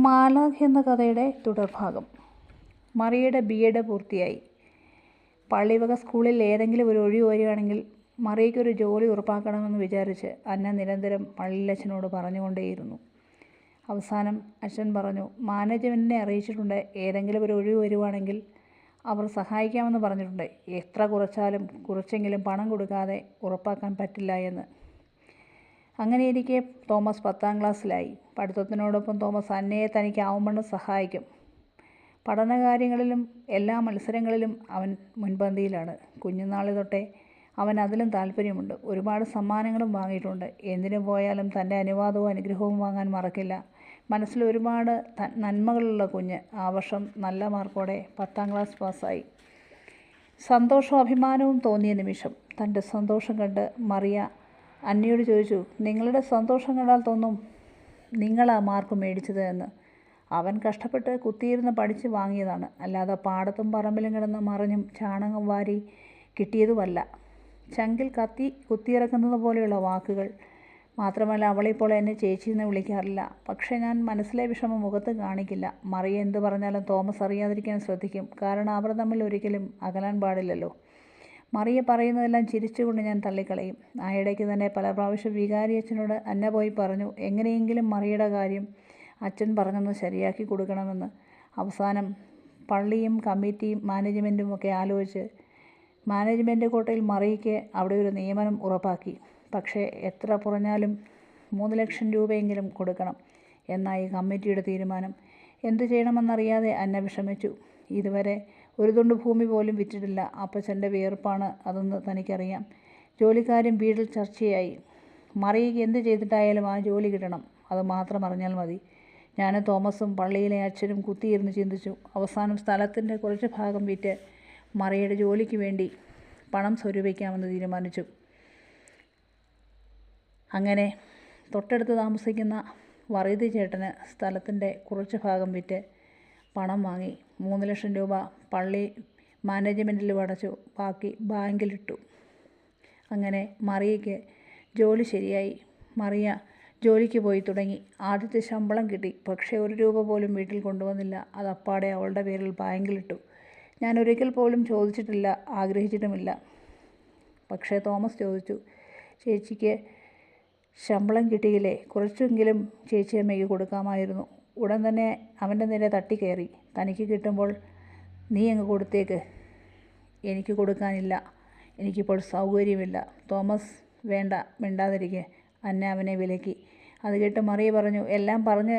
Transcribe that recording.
മാലാഖ് എന്ന കഥയുടെ തുടർഭാഗം. മറിയയുടെ ബി.എഡ് പൂർത്തിയായി. പള്ളിവക സ്കൂളിൽ ഏതെങ്കിലും ഒരു ഒഴിവ് വരികയാണെങ്കിൽ മറിയയ്ക്കൊരു ജോലി ഉറപ്പാക്കണമെന്ന് വിചാരിച്ച് അന്ന നിരന്തരം പള്ളിയിലച്ഛനോട് പറഞ്ഞുകൊണ്ടേയിരുന്നു. അവസാനം അച്ഛൻ പറഞ്ഞു, മാനേജ്മെൻറ്റിനെ അറിയിച്ചിട്ടുണ്ട്, ഏതെങ്കിലും ഒരു ഒഴിവ് വരുവാണെങ്കിൽ അവർ സഹായിക്കാമെന്ന് പറഞ്ഞിട്ടുണ്ട്. എത്ര കുറച്ചാലും കുറച്ചെങ്കിലും പണം കൊടുക്കാതെ ഉറപ്പാക്കാൻ പറ്റില്ല എന്ന്. അങ്ങനെയിരിക്കെ തോമസ് 10ാം ക്ലാസ്സിലായി. പഠിത്തത്തിനോടൊപ്പം തോമസ് അന്നയെ തനിക്കാവുംവണ്ണം സഹായിക്കും. പഠനകാര്യങ്ങളിലും എല്ലാ മത്സരങ്ങളിലും അവൻ മുൻപന്തിയിലാണ്. കുഞ്ഞുനാളി തൊട്ടേ അവൻ അതിലും താല്പര്യമുണ്ട്. ഒരുപാട് സമ്മാനങ്ങളും വാങ്ങിയിട്ടുണ്ട്. എന്തിനു പോയാലും തൻ്റെ അനുവാദവും അനുഗ്രഹവും വാങ്ങാൻ മറക്കില്ല. മനസ്സിൽ ഒരുപാട് നന്മകളുള്ള കുഞ്ഞ്. ആ വർഷം നല്ല മാർക്കോടെ 10ാം ക്ലാസ് പാസ്സായി. സന്തോഷവും അഭിമാനവും തോന്നിയ നിമിഷം. തൻ്റെ സന്തോഷം കണ്ട് മറിയ അന്നയോട് ചോദിച്ചു, നിങ്ങളുടെ സന്തോഷം കണ്ടാൽ തോന്നും നിങ്ങളാ മാർക്ക് മേടിച്ചത് എന്ന്. അവൻ കഷ്ടപ്പെട്ട് കുത്തിയിരുന്ന് പഠിച്ച് വാങ്ങിയതാണ്, അല്ലാതെ പാടത്തും പറമ്പിലും കിടന്ന് മറിഞ്ഞും ചാണകം വാരി കിട്ടിയതുമല്ല. ചങ്കിൽ കത്തി കുത്തിയിറക്കുന്നത് പോലെയുള്ള വാക്കുകൾ. മാത്രമല്ല, അവളിപ്പോൾ എന്നെ ചേച്ചിയെന്ന് വിളിക്കാറില്ല. പക്ഷേ ഞാൻ മനസ്സിലെ വിഷമം മുഖത്ത് കാണിക്കില്ല. മറിയ എന്ത് പറഞ്ഞാലും തോമസ് അറിയാതിരിക്കാൻ ശ്രദ്ധിക്കും. കാരണം അവർ തമ്മിൽ ഒരിക്കലും അകലാൻ പാടില്ലല്ലോ. മറിയ പറയുന്നതെല്ലാം ചിരിച്ചുകൊണ്ട് ഞാൻ തള്ളിക്കളയും. ആ ഇടയ്ക്ക് തന്നെ പല പ്രാവശ്യം വികാരി അച്ഛനോട് അന്ന പോയി പറഞ്ഞു, എങ്ങനെയെങ്കിലും മറിയയുടെ കാര്യം അച്ഛൻ പറഞ്ഞൊന്ന് ശരിയാക്കി കൊടുക്കണമെന്ന്. അവസാനം പള്ളിയും കമ്മിറ്റിയും മാനേജ്മെൻറ്റും ഒക്കെ ആലോചിച്ച് മാനേജ്മെൻറ്റ് കോട്ടയിൽ മറിയയ്ക്ക് അവിടെ ഒരു നിയമനം ഉറപ്പാക്കി. പക്ഷേ എത്ര കുറഞ്ഞാലും 3 ലക്ഷം രൂപയെങ്കിലും കൊടുക്കണം എന്നായി കമ്മിറ്റിയുടെ തീരുമാനം. എന്തു ചെയ്യണമെന്നറിയാതെ അന്ന വിഷമിച്ചു. ഇതുവരെ ഒരു തുണ്ട് ഭൂമി പോലും വിറ്റിട്ടില്ല. അപ്പച്ചൻ്റെ വിയർപ്പാണ് അതെന്ന് തനിക്കറിയാം. ജോലിക്കാരും വീട്ടിൽ ചർച്ചയായി. മറിയയ്ക്ക് എന്ത് ചെയ്തിട്ടായാലും ആ ജോലി കിട്ടണം, അത് മാത്രം അറിഞ്ഞാൽ മതി. ഞാനും തോമസും പള്ളിയിലെ അച്ഛനും കുത്തിയിരുന്ന് ചിന്തിച്ചു. അവസാനം സ്ഥലത്തിൻ്റെ കുറച്ച് ഭാഗം വിറ്റ് മറിയയുടെ ജോലിക്ക് വേണ്ടി പണം സ്വരൂപിക്കാമെന്ന് തീരുമാനിച്ചു. അങ്ങനെ തൊട്ടടുത്ത് താമസിക്കുന്ന വറീതി ചേട്ടന് സ്ഥലത്തിൻ്റെ കുറച്ച് ഭാഗം വിറ്റ് പണം വാങ്ങി. 3 ലക്ഷം രൂപ പള്ളി മാനേജ്മെൻറ്റിൽ അടച്ചു. ബാക്കി ബാങ്കിലിട്ടു. അങ്ങനെ മറിയയ്ക്ക് ജോലി ശരിയായി. മറിയ ജോലിക്ക് പോയി തുടങ്ങി. ആദ്യത്തെ ശമ്പളം കിട്ടി. പക്ഷേ 1 രൂപ പോലും വീട്ടിൽ കൊണ്ടുവന്നില്ല. അത് അപ്പാടെ അവളുടെ പേരിൽ ബാങ്കിലിട്ടു. ഞാൻ ഒരിക്കൽ പോലും ചോദിച്ചിട്ടില്ല, ആഗ്രഹിച്ചിട്ടുമില്ല. പക്ഷേ തോമസ് ചോദിച്ചു, ചേച്ചിക്ക് ശമ്പളം കിട്ടിയില്ലേ, കുറച്ചെങ്കിലും ചേച്ചിയമ്മയ്ക്ക് കൊടുക്കാമായിരുന്നു. ഉടൻ തന്നെ അവൻ്റെ നേരെ തട്ടിക്കയറി, തനിക്ക് കിട്ടുമ്പോൾ നീ അങ്ങ് കൊടുത്തേക്ക്, എനിക്ക് കൊടുക്കാനില്ല, എനിക്കിപ്പോൾ സൗകര്യമില്ല. തോമസ് വേണ്ട, മിണ്ടാതിരിക്കെ. അന്ന അവനെ വിലക്കി. അത് കേട്ട് മറിയ പറഞ്ഞു, എല്ലാം പറഞ്ഞ്